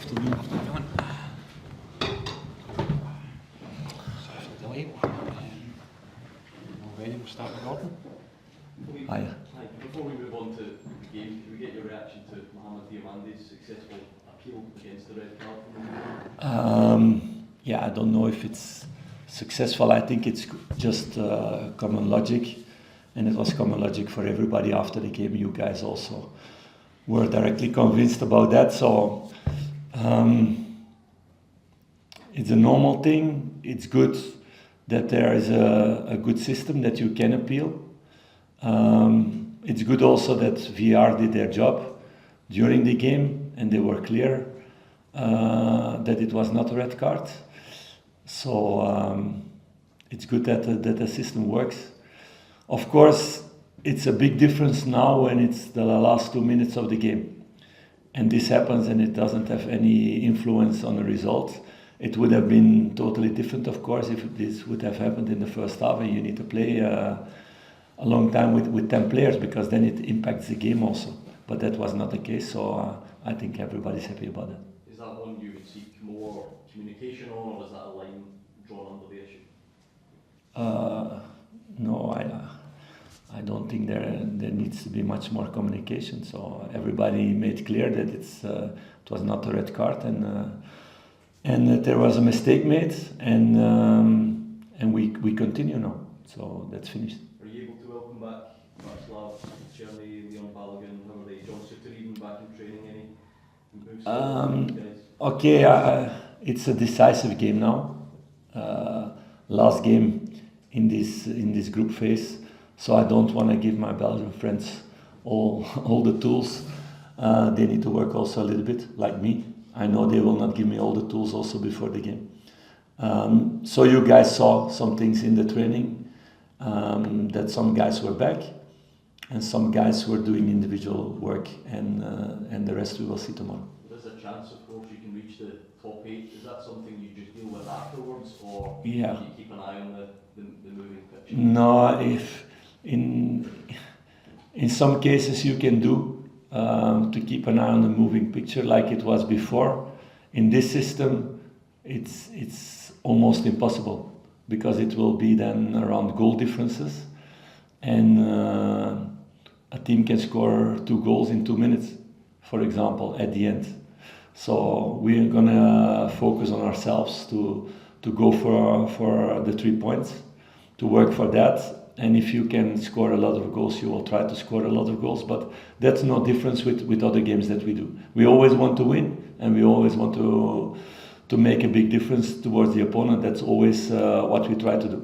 afternoon, everyone. Sorry for the delay. Ready, we'll start with Gordon. Hi. Before we move on to the game, can we get your reaction to Mohamed Diomande's successful appeal against the red card? Yeah, I don't know if it's successful. I think it's just common logic, and it was common logic for everybody after the game. You guys also were directly convinced about that. So it's a normal thing. It's good that there is a good system that you can appeal. It's good also that VR did their job during the game, and they were clear that it was not a red card. So it's good that the system works. Of course, it's a big difference now when it's the last 2 minutes of the game. And this happens and it doesn't have any influence on the result. It would have been totally different, of course, if this would have happened in the first half and you need to play a long time with 10 players, because then it impacts the game also. But that was not the case, so I think everybody's happy about it. Is that one you would seek more communication on, or is that a line drawn under the issue? No, I don't think there needs to be much more communication. So everybody made clear that it was not a red card, and that there was a mistake made, and we continue now. So that's finished. Are you able to welcome back Václav, Cherny, Leon Balogun, how are they? John Suter even back in training? Any moves? Okay, it's a decisive game now. Last game in this group phase, so I don't want to give my Belgian friends all the tools. They need to work also a little bit, like me. I know they will not give me all the tools also before the game. So you guys saw some things in the training, that some guys were back and some guys were doing individual work, and the rest we will see tomorrow. There's a chance, of course, you can reach the top 8. Is that something you just deal with afterwards, or yeah, do you keep an eye on the moving pitch? No, if in some cases you can do to keep an eye on the moving picture like it was before. In this system, it's almost impossible, because it will be then around goal differences, and a team can score 2 goals in 2 minutes, for example, at the end. So we're gonna focus on ourselves to go for the 3 points, to work for that. And if you can score a lot of goals, you will try to score a lot of goals. But that's no difference with other games that we do. We always want to win, and we always want to make a big difference towards the opponent. That's always what we try to do.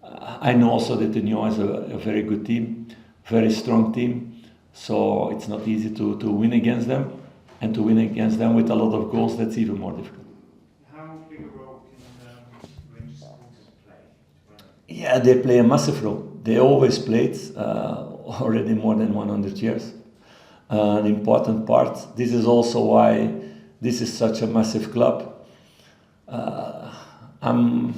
I know also that the Union is a very good team, very strong team. So it's not easy to win against them, and to win against them with a lot of goals, that's even more difficult. How big a role can Rangers supporters play? Yeah, they play a massive role. They always played already more than 100 years. An important part. This is also why this is such a massive club. I'm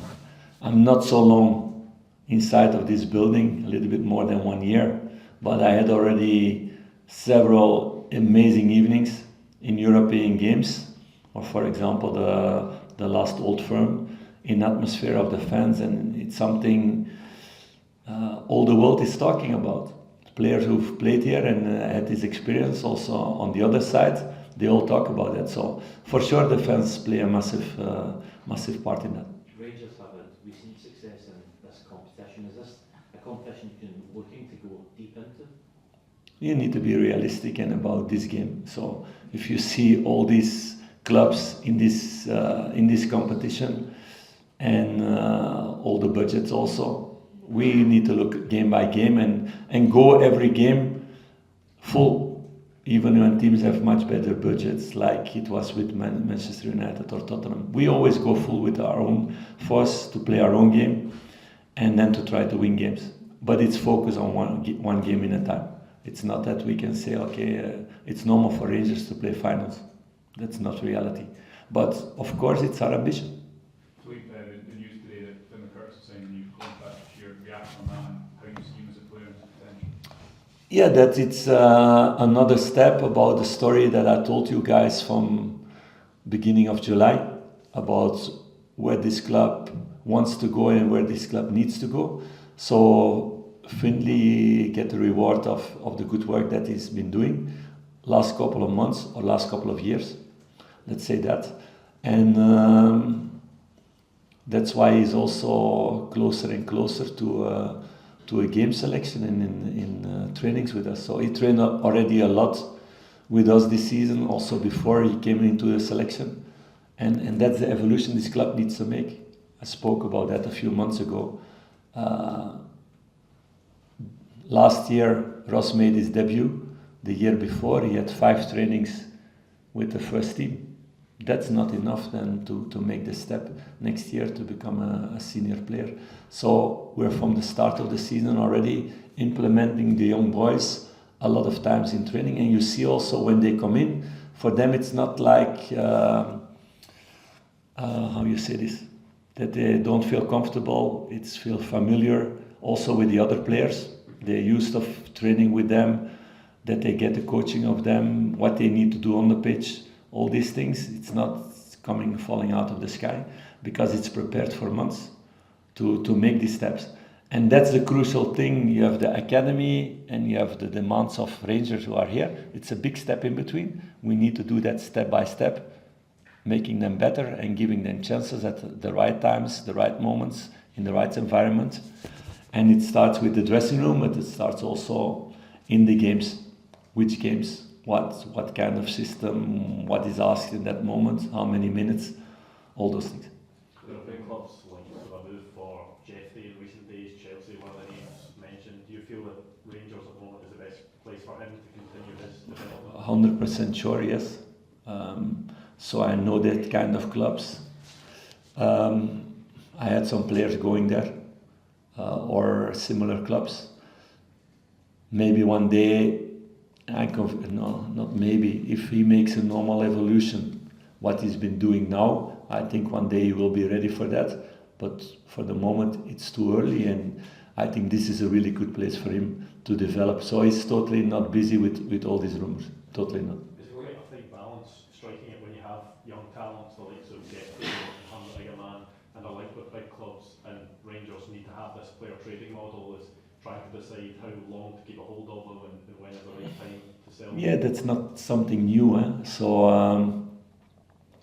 not so long inside of this building, a little bit more than 1 year, but I had already several amazing evenings in European games, or for example the last Old Firm, in atmosphere of the fans, and it's something all the world is talking about. Players who've played here and had this experience also on the other side, they all talk about that. So for sure the fans play a massive part in that. Rangers have had recent success in this competition. Is this a competition you've been looking to go deep into? You need to be realistic and about this game. So if you see all these clubs in this competition, and all the budgets also, we need to look game by game and go every game full, even when teams have much better budgets, like it was with Manchester United or Tottenham. We always go full with our own force to play our own game, and then to try to win games. But it's focused on one game in a time. It's not that we can say, okay, it's normal for Rangers to play finals. That's not reality. But of course, it's our ambition. Philippe, the news today that Tim McCurtis is saying you've contacted your reaction on that, and how you see him as a player and his potential. Yeah, that it's another step about the story that I told you guys from beginning of July about where this club wants to go and where this club needs to go. So Findlay get the reward of the good work that he's been doing last couple of months or last couple of years, let's say that. And that's why he's also closer and closer to a game selection and in trainings with us. So he trained already a lot with us this season, also before he came into the selection. And that's the evolution this club needs to make. I spoke about that a few months ago. Last year, Ross made his debut. The year before, he had 5 trainings with the first team. That's not enough then to make the step next year to become a senior player. So we're from the start of the season already implementing the young boys a lot of times in training. And you see also when they come in, for them it's not like, how you say this, that they don't feel comfortable, it's feel familiar also with the other players. They're used of training with them, that they get the coaching of them, what they need to do on the pitch, all these things. It's not falling out of the sky, because it's prepared for months to make these steps. And that's the crucial thing. You have the academy and you have the demands of Rangers who are here. It's a big step in between. We need to do that step by step, making them better and giving them chances at the right times, the right moments, in the right environment. And it starts with the dressing room, but it starts also in the games. Which games, what kind of system, what is asked in that moment, how many minutes, all those things. There have been clubs linked to a move for Jeffrey in recent days, Chelsea, one of the names mentioned. Do you feel that Rangers at the moment is the best place for him to continue his development? 100% sure, yes. So I know that kind of clubs. I had some players going there or similar clubs. Maybe one day, not maybe, if he makes a normal evolution, what he's been doing now, I think one day he will be ready for that. But for the moment, it's too early, and I think this is a really good place for him to develop. So he's totally not busy with all these rumors. Totally not. Is it quite a fine balance striking it when you have young talents, the likes of Jeffrey and Mohamed Diomande, and are linked with big clubs, and Rangers need to have this player trading model is trying to decide how long to keep a hold of them and when is the right time to sell them? Yeah, that's not something new. So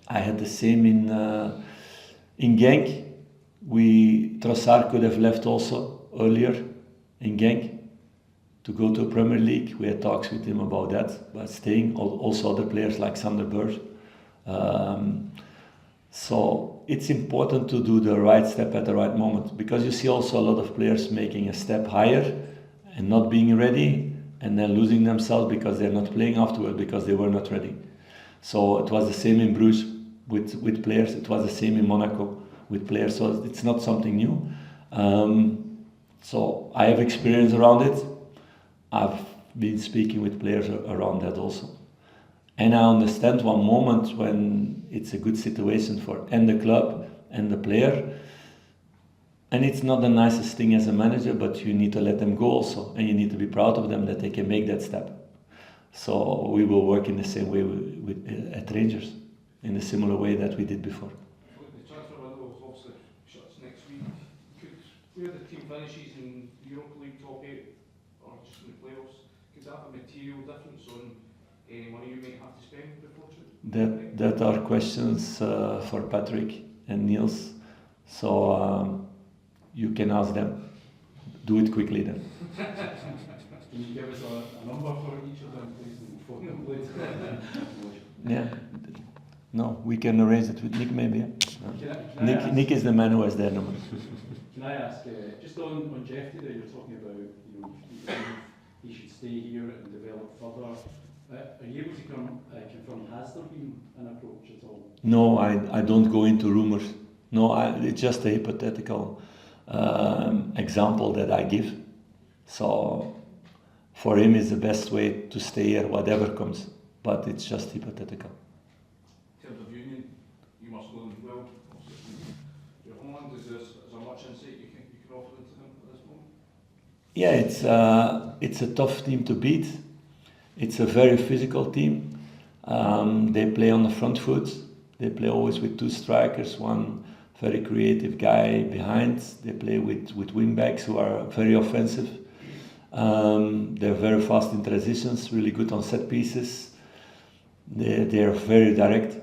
I had the same in Genk. Trossard could have left also earlier in Genk to go to Premier League. We had talks with him about that, but staying. Also other players like Sander Berg. So it's important to do the right step at the right moment, because you see also a lot of players making a step higher and not being ready, and then losing themselves because they're not playing afterward because they were not ready. So it was the same in Bruges with players. It was the same in Monaco with players. So it's not something new. So I have experience around it. I've been speaking with players around that also. And I understand one moment when it's a good situation for and the club and the player. And it's not the nicest thing as a manager, but you need to let them go also. And you need to be proud of them that they can make that step. So we will work in the same way at Rangers, in a similar way that we did before. The transfer window obviously shuts next week. Where the team finishes in the Europa League top 8 or just in the playoffs, could that have a material difference on any money you may have to spend before it? That are questions for Patrick and Niels. So you can ask them. Do it quickly then. Can you give us a number for each of them, please, and phone them, please? Yeah. No, we can arrange it with Nick maybe. Yeah? Nick is the man who has their number. Can I ask, just on Jeffrey there, you're talking about, he should stay here and develop further. Are you able to confirm, has there been an approach at all? No, I don't go into rumors. No, it's just a hypothetical example that I give. So for him it's the best way to stay here, whatever comes. But it's just hypothetical. In terms of Union, you must know them well. Your homeland, is there much insight you can offer into them at this moment? Yeah, it's a tough team to beat. It's a very physical team. They play on the front foot. They play always with two strikers, one very creative guy behind. They play with wing backs who are very offensive. They're very fast in transitions, really good on set pieces. They are very direct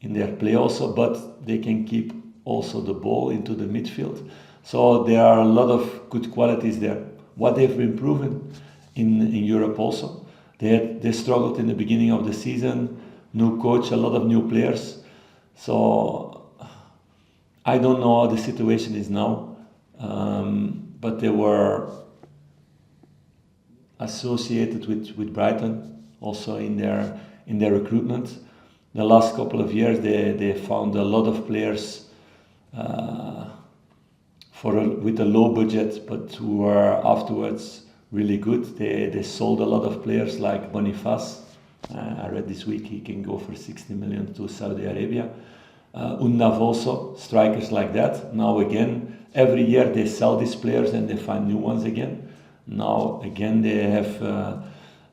in their play also, but they can keep also the ball into the midfield. So there are a lot of good qualities there. What they've been proven in Europe also. They struggled in the beginning of the season, new coach, a lot of new players. So I don't know how the situation is now, but they were associated with Brighton also in their recruitment. The last couple of years they found a lot of players with a low budget, but who were afterwards really good. They sold a lot of players like Boniface. I read this week he can go for 60 million to Saudi Arabia. Undav also, strikers like that. Now again, every year they sell these players and they find new ones again. Now again they have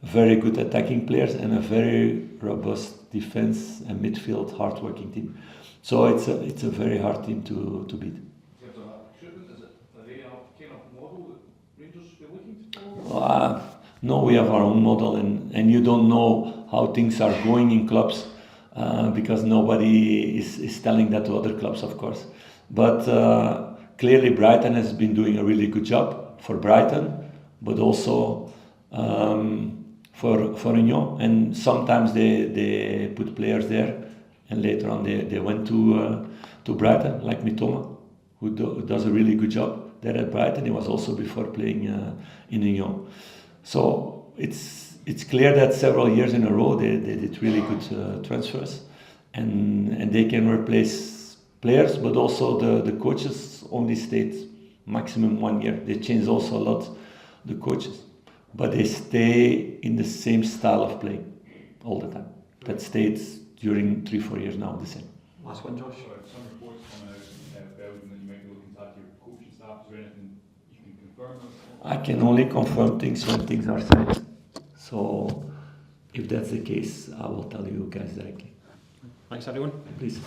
very good attacking players and a very robust defense and midfield, hard-working team. So it's a very hard team to beat. In terms of that recruitment, is it a very kind of model that Rangers should be looking to follow? No, we have our own model, and you don't know how things are going in clubs because nobody is telling that to other clubs, of course. But clearly Brighton has been doing a really good job for Brighton, but also for Union. And sometimes they put players there, and later on they went to Brighton, like Mitoma, who does a really good job there at Brighton. He was also before playing in Union. So it's clear that several years in a row they did really good transfers, and they can replace players, but also the coaches only stayed maximum 1 year. They changed also a lot the coaches, but they stay in the same style of play all the time. That stayed during 3-4 years now the same. Last one, Josh. Some reports coming out of Belgium that you might be looking at your coaching staff. Is there anything you can confirm? I can only confirm things when things are signed. So if that's the case, I will tell you guys directly. Thanks, everyone. Please.